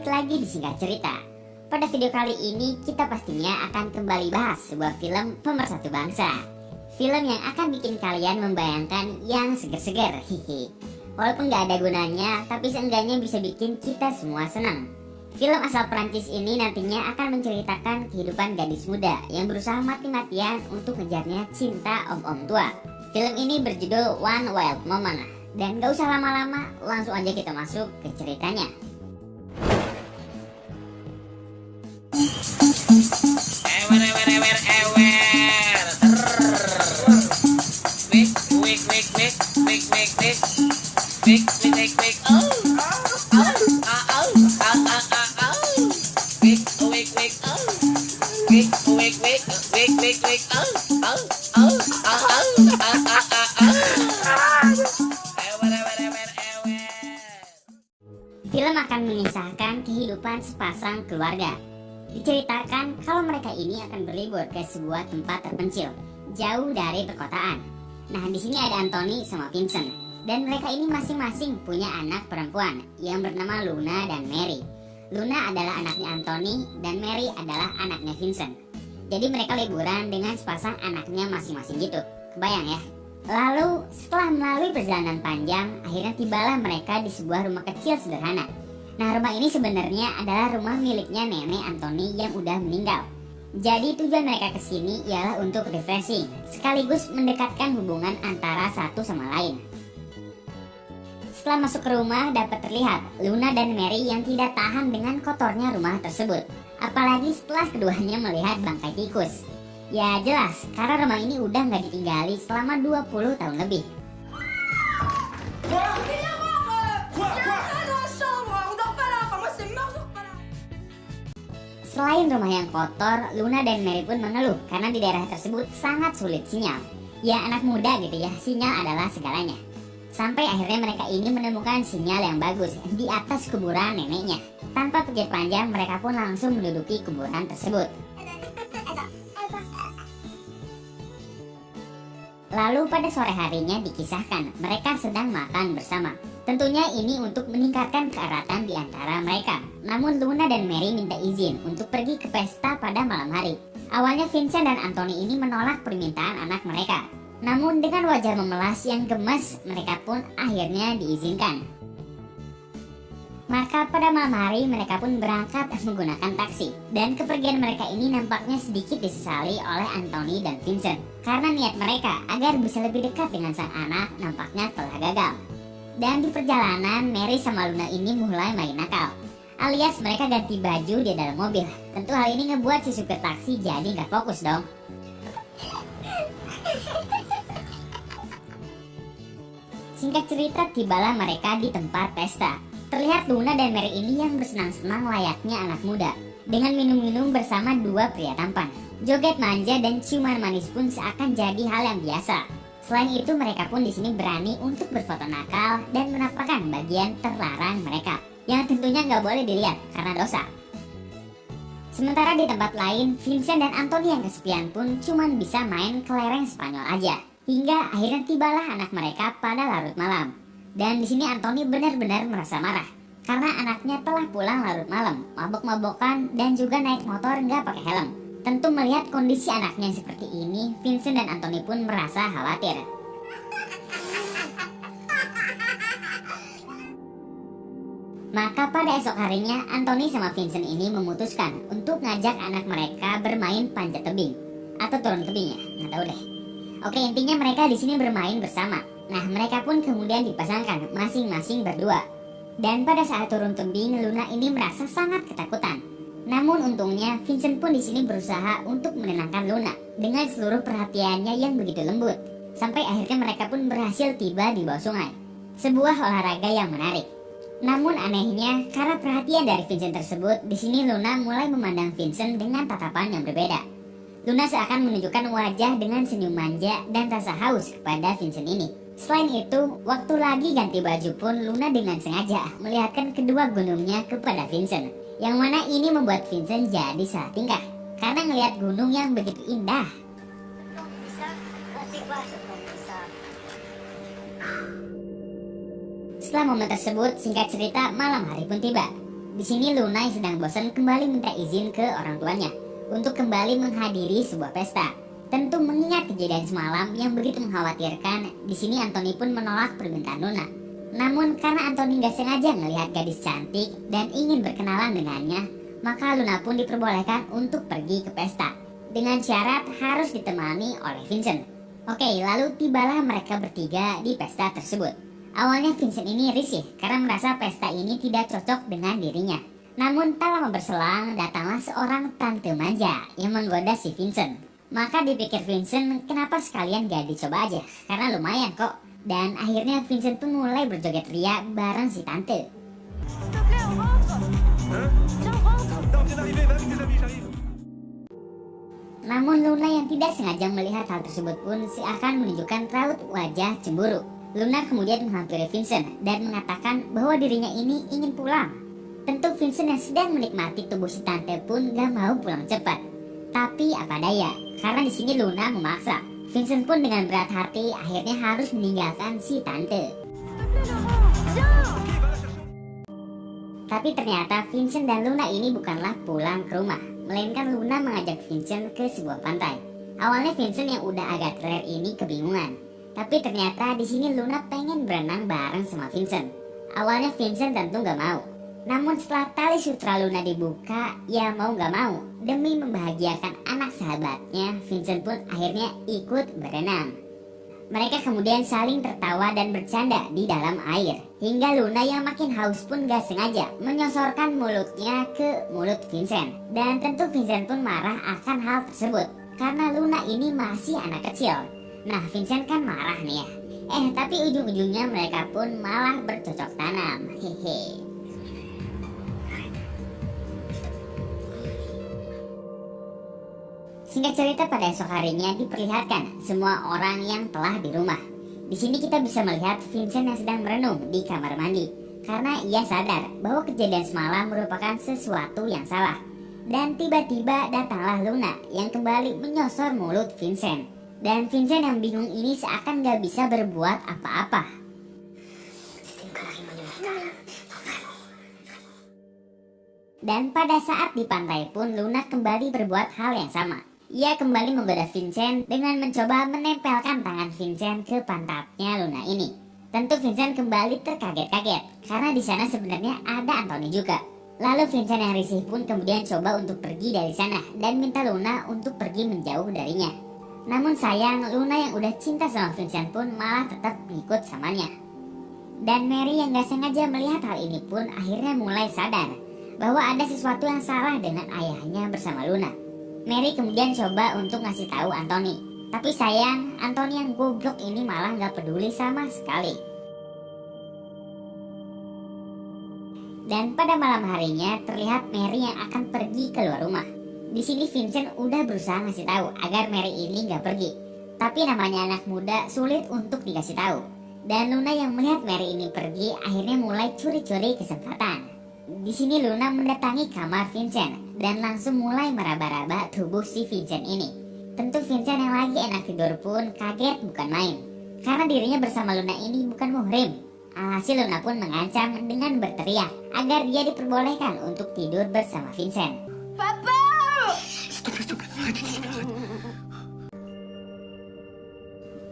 lagi di Singkat Cerita. Pada video kali ini kita pastinya akan kembali bahas sebuah film pemersatu bangsa. Film yang akan bikin kalian membayangkan yang seger-seger. Walaupun gak ada gunanya, tapi seenggaknya bisa bikin kita semua senang. Film asal Perancis ini nantinya akan menceritakan kehidupan gadis muda yang berusaha mati-matian untuk ngejarnya cinta om-om tua. Film ini berjudul One Wild Moment. Dan gak usah lama-lama, langsung aja kita masuk ke ceritanya. Film akan mengisahkan kehidupan sepasang keluarga. Diceritakan kalau mereka ini akan berlibur ke sebuah tempat terpencil, jauh dari perkotaan. Nah, di sini ada Anthony sama Vincent, dan mereka ini masing-masing punya anak perempuan yang bernama Luna dan Mary. Luna adalah anaknya Anthony dan Mary adalah anaknya Vincent. Jadi mereka liburan dengan sepasang anaknya masing-masing gitu. Kebayang ya? Lalu setelah melalui perjalanan panjang, akhirnya tibalah mereka di sebuah rumah kecil sederhana. Nah, rumah ini sebenarnya adalah rumah miliknya nenek Anthony yang udah meninggal. Jadi tujuan mereka kesini ialah untuk refreshing, sekaligus mendekatkan hubungan antara satu sama lain. Setelah masuk ke rumah, dapat terlihat Luna dan Mary yang tidak tahan dengan kotornya rumah tersebut. Apalagi setelah keduanya melihat bangkai tikus. Ya jelas, karena rumah ini udah nggak ditinggali selama 20 tahun lebih. Selain rumah yang kotor, Luna dan Mary pun mengeluh karena di daerah tersebut sangat sulit sinyal. Ya anak muda gitu ya, sinyal adalah segalanya. Sampai akhirnya mereka ini menemukan sinyal yang bagus di atas kuburan neneknya. Tanpa pikir panjang, mereka pun langsung menduduki kuburan tersebut. Lalu pada sore harinya dikisahkan mereka sedang makan bersama. Tentunya ini untuk meningkatkan keeratan di antara mereka. Namun Luna dan Mary minta izin untuk pergi ke pesta pada malam hari. Awalnya Vincent dan Anthony ini menolak permintaan anak mereka. Namun dengan wajah memelas yang gemes, mereka pun akhirnya diizinkan. Maka pada malam hari mereka pun berangkat menggunakan taksi. Dan kepergian mereka ini nampaknya sedikit disesali oleh Anthony dan Vincent. Karena niat mereka agar bisa lebih dekat dengan sang anak nampaknya telah gagal. Dan di perjalanan Mary sama Luna ini mulai main nakal. Alias mereka ganti baju di dalam mobil. Tentu hal ini ngebuat si supir taksi jadi gak fokus dong. Singkat cerita, tibalah mereka di tempat pesta. Terlihat Luna dan Mary ini yang bersenang-senang layaknya anak muda, dengan minum-minum bersama dua pria tampan. Joget manja dan ciuman manis pun seakan jadi hal yang biasa. Selain itu, mereka pun di sini berani untuk berfoto nakal dan menampakkan bagian terlarang mereka, yang tentunya nggak boleh dilihat karena dosa. Sementara di tempat lain, Vincent dan Anthony yang kesepian pun cuman bisa main kelereng Spanyol aja. Hingga akhirnya tibalah anak mereka pada larut malam. Dan di sini Anthony benar-benar merasa marah karena anaknya telah pulang larut malam, mabok-mabokan dan juga naik motor nggak pakai helm. Tentu melihat kondisi anaknya seperti ini, Vincent dan Anthony pun merasa khawatir. Maka pada esok harinya, Anthony sama Vincent ini memutuskan untuk ngajak anak mereka bermain panjat tebing atau turun tebing ya, nggak tahu deh. Oke, intinya mereka di sini bermain bersama. Nah, mereka pun kemudian dipasangkan masing-masing berdua. Dan pada saat turun tebing, Luna ini merasa sangat ketakutan. Namun untungnya Vincent pun di sini berusaha untuk menenangkan Luna dengan seluruh perhatiannya yang begitu lembut. Sampai akhirnya mereka pun berhasil tiba di bawah sungai. Sebuah olahraga yang menarik. Namun anehnya, karena perhatian dari Vincent tersebut, di sini Luna mulai memandang Vincent dengan tatapan yang berbeda. Luna seakan menunjukkan wajah dengan senyum manja dan rasa haus kepada Vincent ini. Selain itu, waktu lagi ganti baju pun Luna dengan sengaja melihatkan kedua gunungnya kepada Vincent. Yang mana ini membuat Vincent jadi salah tingkah karena melihat gunung yang begitu indah. Setelah momen tersebut, singkat cerita malam hari pun tiba. Di sini Luna yang sedang bosan kembali minta izin ke orang tuanya untuk kembali menghadiri sebuah pesta. Tentu mengingat kejadian semalam yang begitu mengkhawatirkan, di sini Anthony pun menolak permintaan Luna. Namun karena Anthony gak sengaja melihat gadis cantik dan ingin berkenalan dengannya, maka Luna pun diperbolehkan untuk pergi ke pesta dengan syarat harus ditemani oleh Vincent. Oke, lalu tibalah mereka bertiga di pesta tersebut. Awalnya Vincent ini risih karena merasa pesta ini tidak cocok dengan dirinya. Namun tak lama berselang datanglah seorang tante manja yang menggoda si Vincent. Maka dipikir Vincent, kenapa sekalian gak dicoba aja, karena lumayan kok. Dan akhirnya Vincent pun mulai berjoget ria bareng si tante. Namun Luna yang tidak sengaja melihat hal tersebut pun seakan menunjukkan raut wajah cemburu. Luna kemudian menghampiri Vincent dan mengatakan bahwa dirinya ini ingin pulang. Tentu Vincent yang sedang menikmati tubuh si tante pun gak mau pulang cepat. Tapi apa daya, karena di sini Luna memaksa. Vincent pun dengan berat hati akhirnya harus meninggalkan si tante. Tapi ternyata Vincent dan Luna ini bukanlah pulang ke rumah, melainkan Luna mengajak Vincent ke sebuah pantai. Awalnya Vincent yang udah agak terlihat ini kebingungan. Tapi ternyata di sini Luna pengen berenang bareng sama Vincent. Awalnya Vincent tentu gak mau. Namun setelah tali sutra Luna dibuka, ya mau gak mau, demi membahagiakan anak sahabatnya, Vincent pun akhirnya ikut berenang. Mereka kemudian saling tertawa dan bercanda di dalam air. Hingga Luna yang makin haus pun gak sengaja menyosorkan mulutnya ke mulut Vincent. Dan tentu Vincent pun marah akan hal tersebut, karena Luna ini masih anak kecil. Nah, Vincent kan marah nih ya. Tapi ujung-ujungnya mereka pun malah bercocok tanam. Hehe. Singkat cerita, pada esok harinya diperlihatkan semua orang yang telah di rumah. Di sini kita bisa melihat Vincent yang sedang merenung di kamar mandi karena ia sadar bahwa kejadian semalam merupakan sesuatu yang salah. Dan tiba-tiba datanglah Luna yang kembali menyosor mulut Vincent. Dan Vincent yang bingung ini seakan gak bisa berbuat apa-apa. Dan pada saat di pantai pun Luna kembali berbuat hal yang sama. Ia kembali menggoda Vincent dengan mencoba menempelkan tangan Vincent ke pantatnya Luna ini. Tentu Vincent kembali terkaget-kaget karena di sana sebenarnya ada Anthony juga. Lalu Vincent yang risih pun kemudian coba untuk pergi dari sana dan minta Luna untuk pergi menjauh darinya. Namun sayang, Luna yang udah cinta sama Vincent pun malah tetap ikut samanya. Dan Mary yang gak sengaja melihat hal ini pun akhirnya mulai sadar bahwa ada sesuatu yang salah dengan ayahnya bersama Luna. Mary kemudian coba untuk ngasih tahu Anthony. Tapi sayang, Anthony yang goblok ini malah gak peduli sama sekali. Dan pada malam harinya terlihat Mary yang akan pergi keluar rumah. Di sini Vincent udah berusaha ngasih tahu agar Mary ini gak pergi. Tapi namanya anak muda sulit untuk dikasih tahu. Dan Luna yang melihat Mary ini pergi akhirnya mulai curi-curi kesempatan. Di sini Luna mendatangi kamar Vincent dan langsung mulai meraba-raba tubuh si Vincent ini. Tentu Vincent yang lagi enak tidur pun kaget bukan main, karena dirinya bersama Luna ini bukan muhrim. Alhasil Luna pun mengancam dengan berteriak agar dia diperbolehkan untuk tidur bersama Vincent. Papa!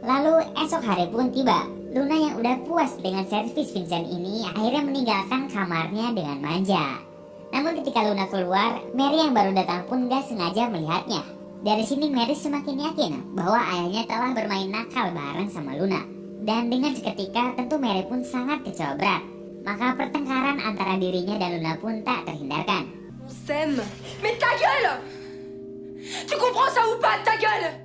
Lalu esok hari pun tiba. Luna yang udah puas dengan servis Vincent ini akhirnya meninggalkan kamarnya dengan manja. Namun ketika Luna keluar, Mary yang baru datang pun gak sengaja melihatnya. Dari sini Mary semakin yakin bahwa ayahnya telah bermain nakal bareng sama Luna. Dan dengan seketika tentu Mary pun sangat kecewa berat. Maka pertengkaran antara dirinya dan Luna pun tak terhindarkan. Sam, mais ta gueule! Tu comprends ça ou pas, ta gueule?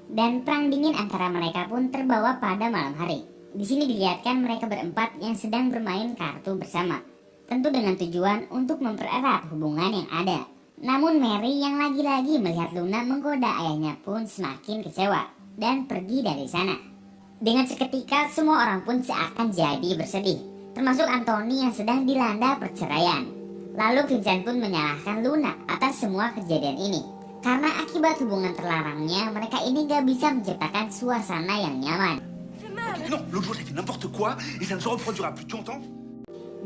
Dan perang dingin antara mereka pun terbawa pada malam hari. Di sini dilihatkan mereka berempat yang sedang bermain kartu bersama. Tentu dengan tujuan untuk mempererat hubungan yang ada. Namun Mary yang lagi-lagi melihat Luna menggoda ayahnya pun semakin kecewa dan pergi dari sana. Dengan seketika semua orang pun seakan jadi bersedih, termasuk Anthony yang sedang dilanda perceraian. Lalu Vincent pun menyalahkan Luna atas semua kejadian ini. Karena akibat hubungan terlarangnya, mereka ini gak bisa menciptakan suasana yang nyaman.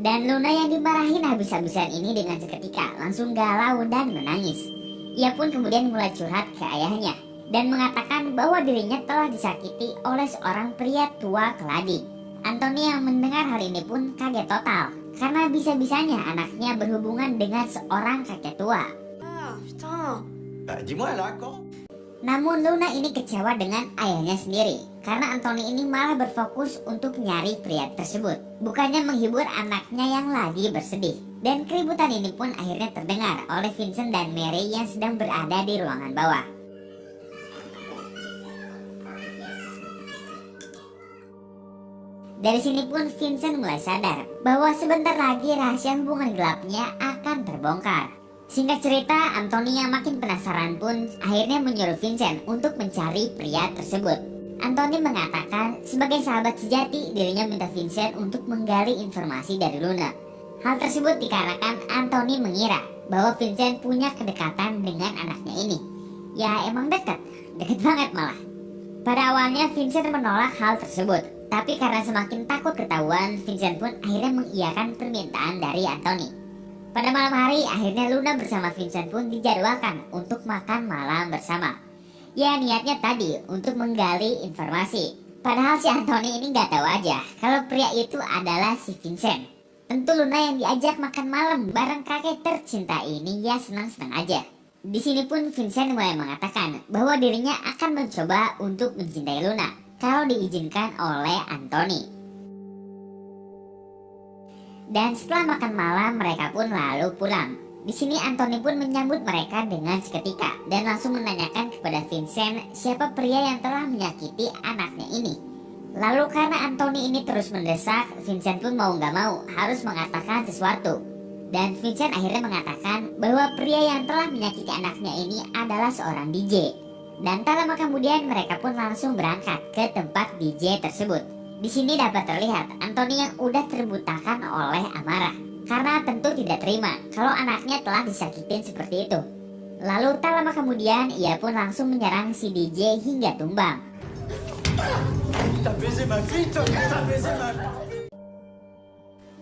Dan Luna yang dimarahin habis-habisan ini dengan seketika langsung galau dan menangis. Ia pun kemudian mulai curhat ke ayahnya dan mengatakan bahwa dirinya telah disakiti oleh seorang pria tua keladi. Anthony yang mendengar hal ini pun kaget total karena bisa-bisanya anaknya berhubungan dengan seorang kakek tua. Ah, putain. Bah, dis-moi là, quand? Namun Luna ini kecewa dengan ayahnya sendiri karena Anthony ini malah berfokus untuk nyari pria tersebut, bukannya menghibur anaknya yang lagi bersedih. Dan keributan ini pun akhirnya terdengar oleh Vincent dan Mary yang sedang berada di ruangan bawah. Dari sini pun Vincent mulai sadar bahwa sebentar lagi rahasia hubungan gelapnya akan terbongkar. Singkat cerita, Anthony yang makin penasaran pun akhirnya menyuruh Vincent untuk mencari pria tersebut. Anthony mengatakan sebagai sahabat sejati dirinya minta Vincent untuk menggali informasi dari Luna. Hal tersebut dikarenakan Anthony mengira bahwa Vincent punya kedekatan dengan anaknya ini. Ya emang deket banget malah. Pada awalnya Vincent menolak hal tersebut, tapi karena semakin takut ketahuan, Vincent pun akhirnya mengiyakan permintaan dari Anthony. Pada malam hari, akhirnya Luna bersama Vincent pun dijadwalkan untuk makan malam bersama. Ya niatnya tadi untuk menggali informasi. Padahal si Anthony ini nggak tahu aja kalau pria itu adalah si Vincent. Tentu Luna yang diajak makan malam bareng kakek tercinta ini ya senang-senang aja. Di sini pun Vincent mulai mengatakan bahwa dirinya akan mencoba untuk mencintai Luna kalau diizinkan oleh Anthony. Dan setelah makan malam mereka pun lalu pulang. Di sini Anthony pun menyambut mereka dengan seketika dan langsung menanyakan kepada Vincent siapa pria yang telah menyakiti anaknya ini. Lalu karena Anthony ini terus mendesak, Vincent pun mau gak mau harus mengatakan sesuatu. Dan Vincent akhirnya mengatakan bahwa pria yang telah menyakiti anaknya ini adalah seorang DJ. Dan tak lama kemudian mereka pun langsung berangkat ke tempat DJ tersebut. Di sini dapat terlihat Anthony yang udah terbutakan oleh amarah karena tentu tidak terima kalau anaknya telah disakitin seperti itu. Lalu tak lama kemudian ia pun langsung menyerang si DJ hingga tumbang.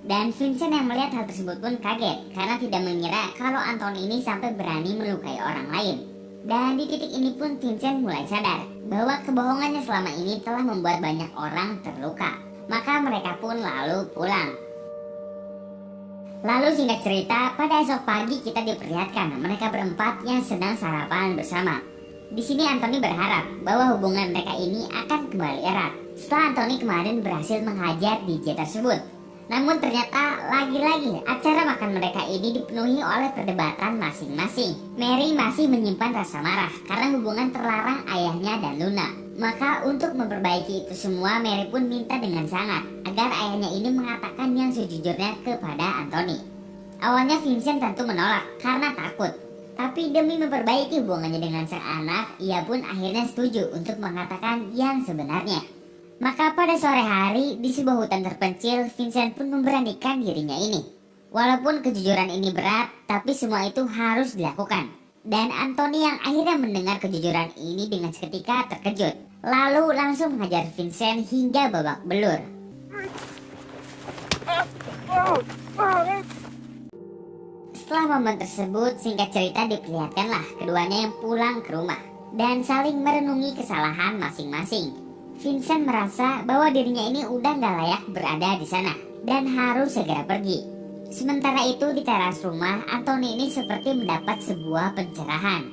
Dan Vincent yang melihat hal tersebut pun kaget karena tidak mengira kalau Anthony ini sampai berani melukai orang lain. Dan di titik ini pun Vincent mulai sadar bahwa kebohongannya selama ini telah membuat banyak orang terluka. Maka mereka pun lalu pulang. Lalu singkat cerita, pada esok pagi kita diperlihatkan mereka berempat yang sedang sarapan bersama. Di sini Anthony berharap bahwa hubungan mereka ini akan kembali erat setelah Anthony kemarin berhasil menghajar DJ tersebut. Namun ternyata lagi-lagi acara makan mereka ini dipenuhi oleh perdebatan masing-masing. Mary masih menyimpan rasa marah karena hubungan terlarang ayahnya dan Luna. Maka untuk memperbaiki itu semua, Mary pun minta dengan sangat agar ayahnya ini mengatakan yang sejujurnya kepada Anthony. Awalnya Vincent tentu menolak karena takut. Tapi demi memperbaiki hubungannya dengan sang anak, ia pun akhirnya setuju untuk mengatakan yang sebenarnya. Maka pada sore hari di sebuah hutan terpencil, Vincent pun memberanikan dirinya ini. Walaupun kejujuran ini berat, tapi semua itu harus dilakukan. Dan Anthony yang akhirnya mendengar kejujuran ini dengan seketika terkejut. Lalu langsung menghajar Vincent hingga babak belur. Setelah momen tersebut, singkat cerita diperlihatkanlah keduanya yang pulang ke rumah dan saling merenungi kesalahan masing-masing. Vincent merasa bahwa dirinya ini udah gak layak berada di sana dan harus segera pergi. Sementara itu di teras rumah, Anthony ini seperti mendapat sebuah pencerahan.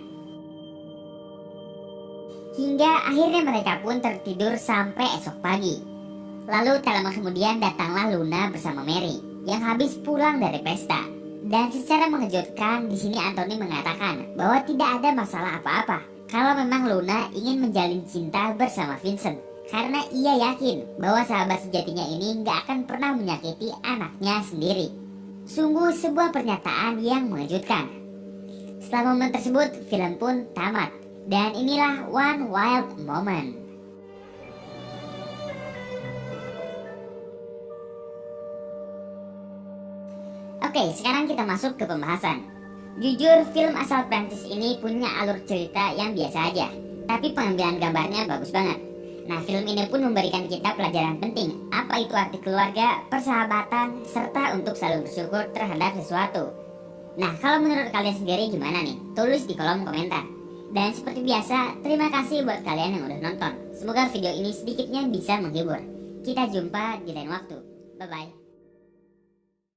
Hingga akhirnya mereka pun tertidur sampai esok pagi. Lalu tak lama kemudian datanglah Luna bersama Mary yang habis pulang dari pesta. Dan secara mengejutkan di sini Anthony mengatakan bahwa tidak ada masalah apa-apa kalau memang Luna ingin menjalin cinta bersama Vincent. Karena ia yakin bahwa sahabat sejatinya ini gak akan pernah menyakiti anaknya sendiri. Sungguh sebuah pernyataan yang mengejutkan. Setelah momen tersebut, film pun tamat. Dan inilah One Wild Moment. Oke, sekarang kita masuk ke pembahasan. Jujur, film asal Prancis ini punya alur cerita yang biasa aja, tapi pengambilan gambarnya bagus banget. Nah, film ini pun memberikan kita pelajaran penting. Apa itu arti keluarga, persahabatan, serta untuk selalu bersyukur terhadap sesuatu. Nah, kalau menurut kalian sendiri gimana nih? Tulis di kolom komentar. Dan seperti biasa, terima kasih buat kalian yang udah nonton. Semoga video ini sedikitnya bisa menghibur. Kita jumpa di lain waktu. Bye-bye.